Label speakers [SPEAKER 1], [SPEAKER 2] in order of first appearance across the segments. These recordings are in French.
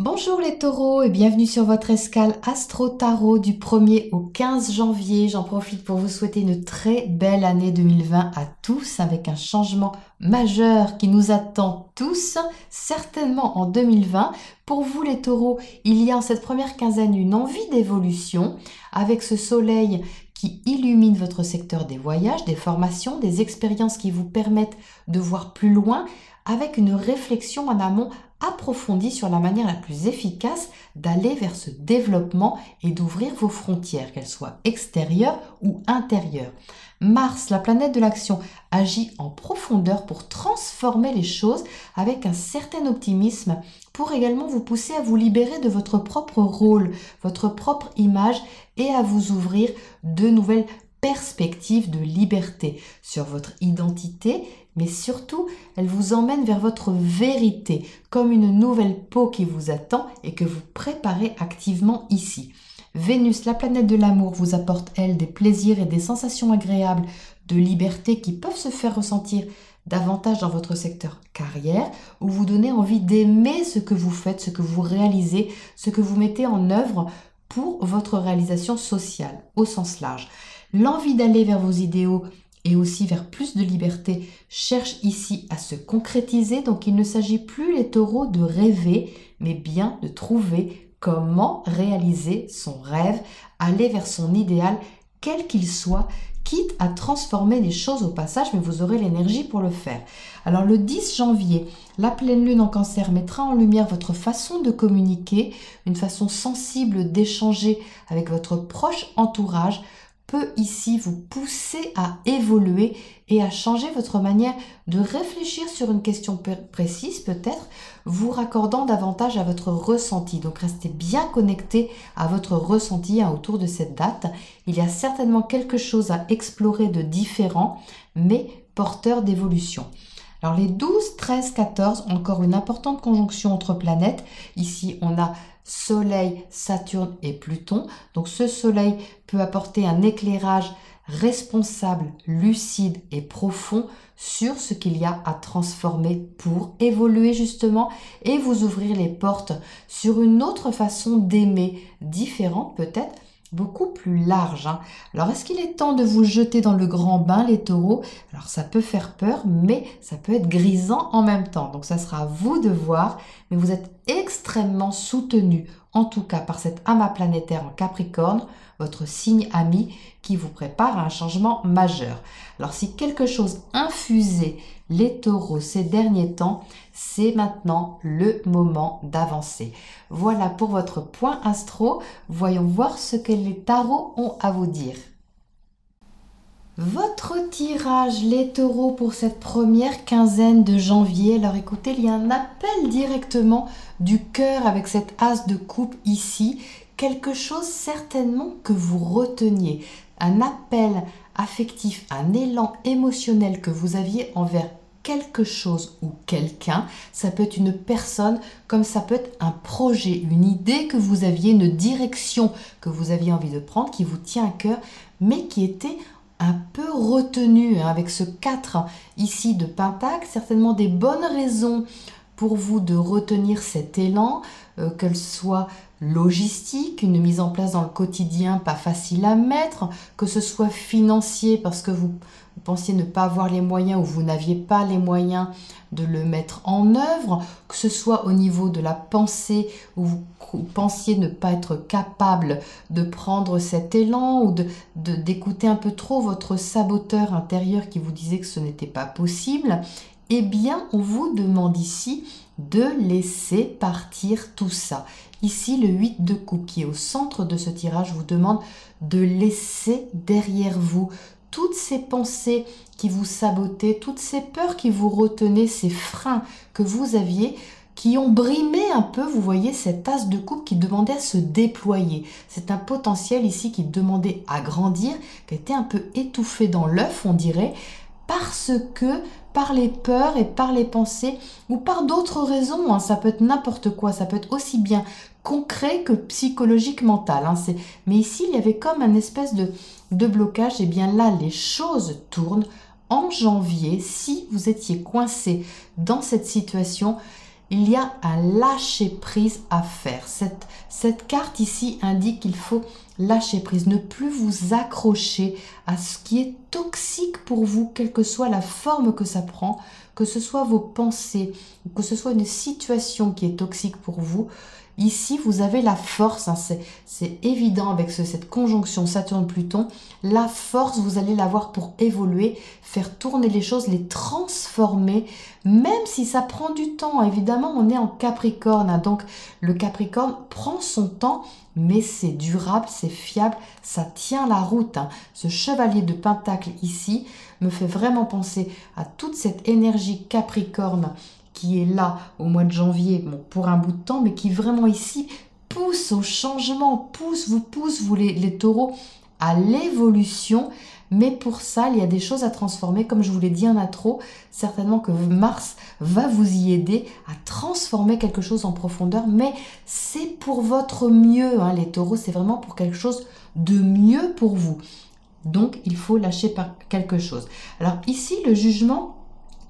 [SPEAKER 1] Bonjour les taureaux et bienvenue sur votre escale Astro Tarot du 1er au 15 janvier. J'en profite pour vous souhaiter une très belle année 2020 à tous avec un changement majeur qui nous attend tous, certainement en 2020. Pour vous les taureaux, il y a en cette première quinzaine une envie d'évolution avec ce soleil qui illumine votre secteur des voyages, des formations, des expériences qui vous permettent de voir plus loin avec une réflexion en amont approfondie sur la manière la plus efficace d'aller vers ce développement et d'ouvrir vos frontières, qu'elles soient extérieures ou intérieures. Mars, la planète de l'action, agit en profondeur pour transformer les choses avec un certain optimisme, pour également vous pousser à vous libérer de votre propre rôle, votre propre image et à vous ouvrir de nouvelles perspectives de liberté sur votre identité, mais surtout, elle vous emmène vers votre vérité, comme une nouvelle peau qui vous attend et que vous préparez activement ici. Vénus, la planète de l'amour, vous apporte, elle, des plaisirs et des sensations agréables de liberté qui peuvent se faire ressentir davantage dans votre secteur carrière, où vous donnez envie d'aimer ce que vous faites, ce que vous réalisez, ce que vous mettez en œuvre pour votre réalisation sociale, au sens large. L'envie d'aller vers vos idéaux et aussi vers plus de liberté cherche ici à se concrétiser. Donc il ne s'agit plus les taureaux de rêver, mais bien de trouver comment réaliser son rêve, aller vers son idéal, quel qu'il soit, quitte à transformer les choses au passage, mais vous aurez l'énergie pour le faire. Alors le 10 janvier, la pleine lune en cancer mettra en lumière votre façon de communiquer, une façon sensible d'échanger avec votre proche entourage, peut ici vous pousser à évoluer et à changer votre manière de réfléchir sur une question précise, peut-être vous raccordant davantage à votre ressenti. Donc restez bien connecté à votre ressenti autour de cette date. Il y a certainement quelque chose à explorer de différent, mais porteur d'évolution. Alors les 12, 13, 14, encore une importante conjonction entre planètes. Ici, on a Soleil, Saturne et Pluton. Donc ce Soleil peut apporter un éclairage responsable, lucide et profond sur ce qu'il y a à transformer pour évoluer justement et vous ouvrir les portes sur une autre façon d'aimer, différente peut-être, beaucoup plus large. Alors, est-ce qu'il est temps de vous jeter dans le grand bain, les taureaux? Alors, ça peut faire peur, mais ça peut être grisant en même temps. Donc, ça sera à vous de voir, mais vous êtes extrêmement soutenu, en tout cas par cet amas planétaire en Capricorne, votre signe ami qui vous prépare à un changement majeur. Alors, si quelque chose infusait les taureaux ces derniers temps, c'est maintenant le moment d'avancer. Voilà pour votre point astro. Voyons voir ce que les tarots ont à vous dire. Votre tirage, les taureaux, pour cette première quinzaine de janvier. Alors écoutez, il y a un appel directement du cœur avec cette as de coupe ici. Quelque chose certainement que vous reteniez. Un appel affectif, un élan émotionnel que vous aviez envers quelque chose ou quelqu'un. Ça peut être une personne, comme ça peut être un projet, une idée que vous aviez, une direction que vous aviez envie de prendre, qui vous tient à cœur, mais qui était un peu retenue avec ce 4 ici de Pentacle. Certainement des bonnes raisons pour vous de retenir cet élan, qu'elle soit logistique, une mise en place dans le quotidien pas facile à mettre, que ce soit financier parce que vous pensiez ne pas avoir les moyens ou vous n'aviez pas les moyens de le mettre en œuvre, que ce soit au niveau de la pensée où vous pensiez ne pas être capable de prendre cet élan ou d'écouter un peu trop votre saboteur intérieur qui vous disait que ce n'était pas possible. Eh bien, on vous demande ici de laisser partir tout ça. Ici, le 8 de coupe qui est au centre de ce tirage vous demande de laisser derrière vous toutes ces pensées qui vous sabotaient, toutes ces peurs qui vous retenaient, ces freins que vous aviez, qui ont brimé un peu, vous voyez, cette as de coupe qui demandait à se déployer. C'est un potentiel ici qui demandait à grandir, qui était un peu étouffé dans l'œuf, on dirait, parce que par les peurs et par les pensées ou par d'autres raisons, ça peut être n'importe quoi, ça peut être aussi bien concret que psychologique, mental. Mais ici, il y avait comme un espèce de blocage. Et bien là, les choses tournent. En janvier, si vous étiez coincé dans cette situation, il y a un lâcher-prise à faire. Cette carte ici indique qu'il faut lâcher prise, ne plus vous accrocher à ce qui est toxique pour vous, quelle que soit la forme que ça prend, que ce soit vos pensées, que ce soit une situation qui est toxique pour vous. Ici, vous avez la force, hein, c'est évident avec cette conjonction Saturne-Pluton, la force, vous allez l'avoir pour évoluer, faire tourner les choses, les transformer, même si ça prend du temps. Évidemment, on est en Capricorne, hein, donc le Capricorne prend son temps, mais c'est durable, c'est fiable, ça tient la route. Hein. Ce chevalier de Pentacle ici me fait vraiment penser à toute cette énergie Capricorne qui est là au mois de janvier, bon, pour un bout de temps, mais qui vraiment ici pousse au changement, pousse, vous les taureaux, à l'évolution. Mais pour ça, il y a des choses à transformer. Comme je vous l'ai dit en intro, certainement que Mars va vous y aider à transformer quelque chose en profondeur. Mais c'est pour votre mieux, hein, les taureaux, c'est vraiment pour quelque chose de mieux pour vous. Donc, il faut lâcher quelque chose. Alors ici, le jugement,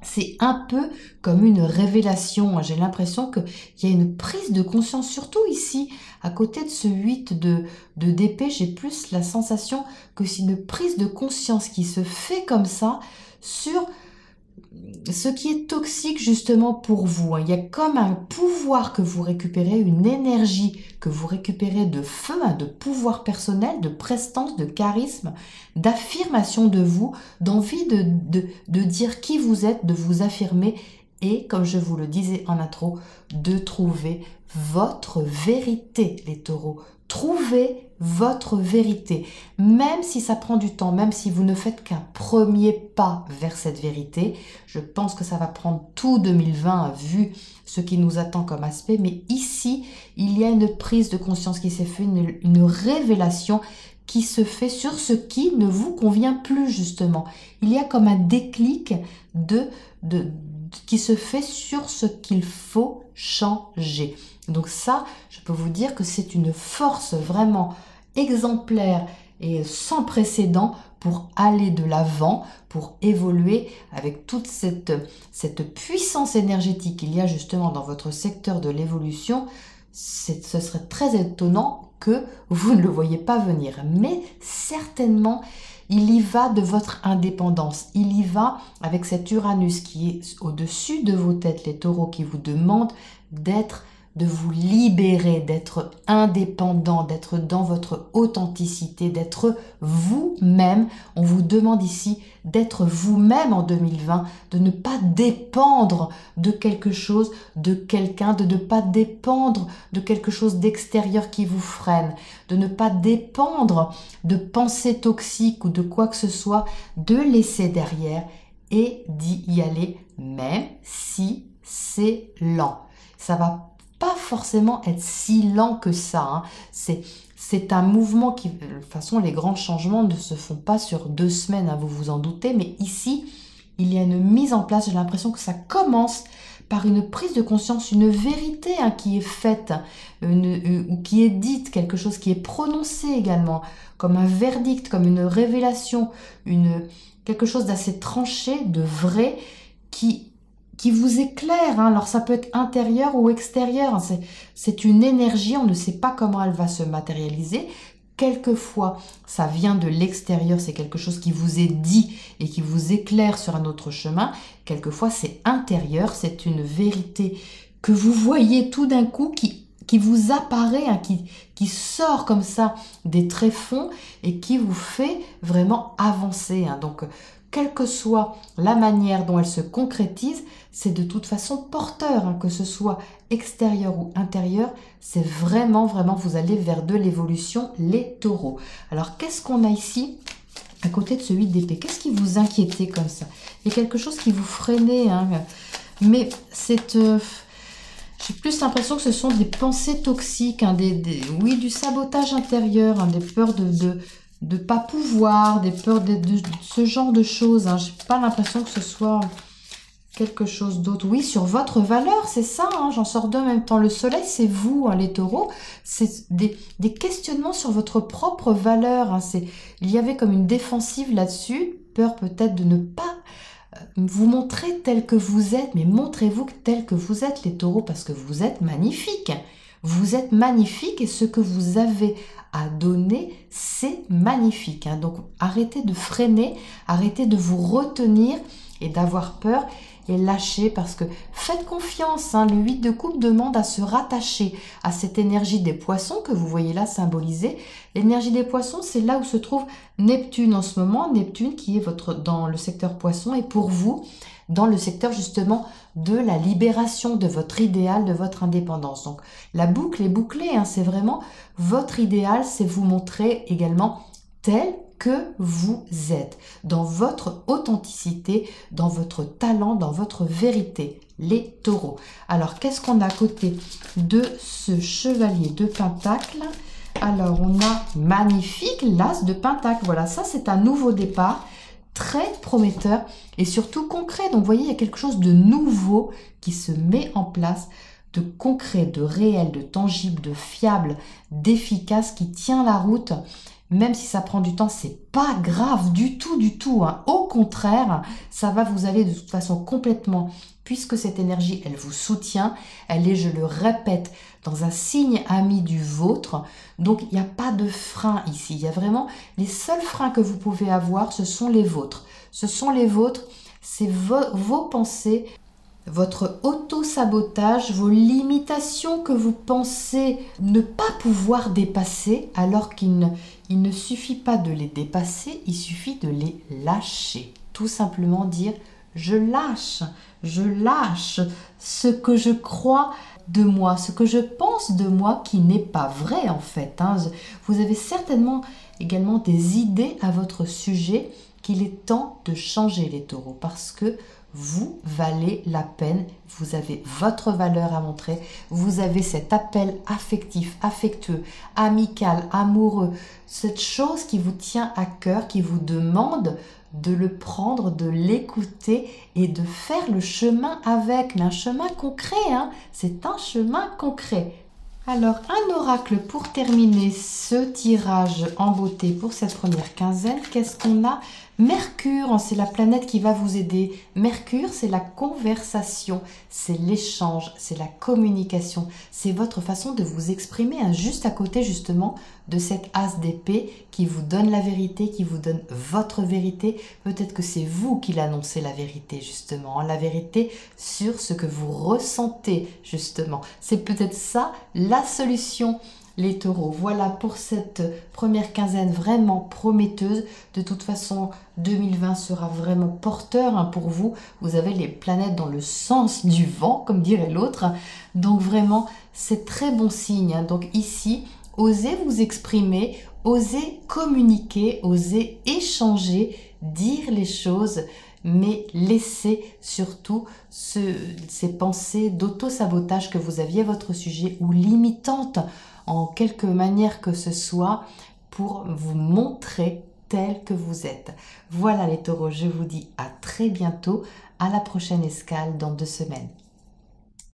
[SPEAKER 1] c'est un peu comme une révélation. J'ai l'impression qu'il y a une prise de conscience, surtout ici, à côté de ce 8 de d'épée, j'ai plus la sensation que c'est une prise de conscience qui se fait comme ça sur ce qui est toxique justement pour vous. Il y a comme un pouvoir que vous récupérez, une énergie que vous récupérez de feu, de pouvoir personnel, de prestance, de charisme, d'affirmation de vous, d'envie de dire qui vous êtes, de vous affirmer et, comme je vous le disais en intro, de trouver votre vérité, les taureaux. Trouvez votre vérité, même si ça prend du temps, même si vous ne faites qu'un premier pas vers cette vérité. Je pense que ça va prendre tout 2020 vu ce qui nous attend comme aspect, mais ici, il y a une prise de conscience qui s'est faite, une révélation qui se fait sur ce qui ne vous convient plus justement. Il y a comme un déclic qui se fait sur ce qu'il faut changer. Donc ça, je peux vous dire que c'est une force vraiment exemplaire et sans précédent pour aller de l'avant, pour évoluer avec toute cette puissance énergétique qu'il y a justement dans votre secteur de l'évolution. Ce serait très étonnant que vous ne le voyez pas venir. Mais certainement, il y va de votre indépendance. Il y va avec cet Uranus qui est au-dessus de vos têtes, les taureaux, qui vous demandent de vous libérer, d'être indépendant, d'être dans votre authenticité, d'être vous-même. On vous demande ici d'être vous-même en 2020, de ne pas dépendre de quelque chose, de quelqu'un, de ne pas dépendre de quelque chose d'extérieur qui vous freine, de ne pas dépendre de pensées toxiques ou de quoi que ce soit, de laisser derrière et d'y aller, même si c'est lent. Ça va pas forcément être si lent que ça. Hein. C'est un mouvement qui, de toute façon, les grands changements ne se font pas sur 2 semaines, hein, vous vous en doutez, mais ici, il y a une mise en place, j'ai l'impression que ça commence par une prise de conscience, une vérité hein, qui est faite, ou qui est dite, quelque chose qui est prononcé également, comme un verdict, comme une révélation, quelque chose d'assez tranché, de vrai, qui vous éclaire. Hein. Alors ça peut être intérieur ou extérieur. Hein. C'est une énergie, on ne sait pas comment elle va se matérialiser. Quelquefois, ça vient de l'extérieur, c'est quelque chose qui vous est dit et qui vous éclaire sur un autre chemin. Quelquefois, c'est intérieur, c'est une vérité que vous voyez tout d'un coup qui vous apparaît, hein, qui sort comme ça des tréfonds et qui vous fait vraiment avancer. Hein. Donc, quelle que soit la manière dont elle se concrétise, c'est de toute façon porteur, hein, que ce soit extérieur ou intérieur, c'est vraiment, vous allez vers de l'évolution, les taureaux. Alors, qu'est-ce qu'on a ici à côté de ce 8 d'épée? Qu'est-ce qui vous inquiétait comme ça? Il y a quelque chose qui vous freinait, hein, mais c'est... j'ai plus l'impression que ce sont des pensées toxiques, hein, oui, du sabotage intérieur, hein, des peurs de pas pouvoir, des peurs de ce genre de choses. Hein. J'ai pas l'impression que ce soit quelque chose d'autre. Oui, sur votre valeur, c'est ça. Hein. J'en sors deux en même temps. Le soleil, c'est vous, hein, les taureaux. C'est des questionnements sur votre propre valeur. Hein. Il y avait comme une défensive là-dessus. Peur peut-être de ne pas vous montrer tel que vous êtes, mais montrez-vous tel que vous êtes les taureaux, parce que vous êtes magnifiques. Vous êtes magnifiques et ce que vous avez à donner, c'est magnifique. Donc arrêtez de freiner, arrêtez de vous retenir et d'avoir peur et lâchez, parce que faites confiance. Le 8 de coupe demande à se rattacher à cette énergie des poissons que vous voyez là symbolisée. L'énergie des poissons, c'est là où se trouve Neptune en ce moment. Neptune qui est dans le secteur poisson et pour vous, dans le secteur justement de la libération de votre idéal, de votre indépendance. Donc la boucle est bouclée, c'est vraiment votre idéal, c'est vous montrer également tel que vous êtes, dans votre authenticité, dans votre talent, dans votre vérité, les taureaux. Alors, qu'est-ce qu'on a à côté de ce chevalier de Pentacle? Alors, on a magnifique l'as de Pentacle. Voilà, ça c'est un nouveau départ, très prometteur et surtout concret. Donc, vous voyez, il y a quelque chose de nouveau qui se met en place, de concret, de réel, de tangible, de fiable, d'efficace, qui tient la route. Même si ça prend du temps, c'est pas grave du tout, du tout. Au contraire, ça va vous aller de toute façon complètement, puisque cette énergie, elle vous soutient. Elle est, je le répète, dans un signe ami du vôtre. Donc, il n'y a pas de frein ici. Il y a vraiment les seuls freins que vous pouvez avoir, ce sont les vôtres. Ce sont les vôtres, c'est vos pensées, votre auto-sabotage, vos limitations que vous pensez ne pas pouvoir dépasser, alors qu'il ne suffit pas de les dépasser, il suffit de les lâcher. Tout simplement dire « je lâche ce que je crois de moi, ce que je pense de moi qui n'est pas vrai en fait. » Vous avez certainement également des idées à votre sujet qu'il est temps de changer les taureaux, parce que vous valez la peine, vous avez votre valeur à montrer, vous avez cet appel affectif, affectueux, amical, amoureux, cette chose qui vous tient à cœur, qui vous demande de le prendre, de l'écouter et de faire le chemin avec, mais un chemin concret, c'est un chemin concret. Alors, un oracle pour terminer ce tirage en beauté pour cette première quinzaine. Qu'est-ce qu'on a? Mercure, c'est la planète qui va vous aider. Mercure, c'est la conversation, c'est l'échange, c'est la communication. C'est votre façon de vous exprimer, juste à côté justement de cette as d'épée qui vous donne la vérité, qui vous donne votre vérité. Peut-être que c'est vous qui l'annoncez la vérité justement, la vérité sur ce que vous ressentez justement. C'est peut-être ça la solution. Les taureaux, voilà pour cette première quinzaine vraiment prometteuse. De toute façon, 2020 sera vraiment porteur pour vous. Vous avez les planètes dans le sens du vent, comme dirait l'autre. Donc vraiment, c'est très bon signe. Donc ici, osez vous exprimer, osez communiquer, osez échanger, dire les choses, mais laissez surtout ces pensées d'auto-sabotage que vous aviez à votre sujet ou limitantes en quelque manière que ce soit pour vous montrer tel que vous êtes. Voilà les taureaux, je vous dis à très bientôt, à la prochaine escale dans 2 semaines.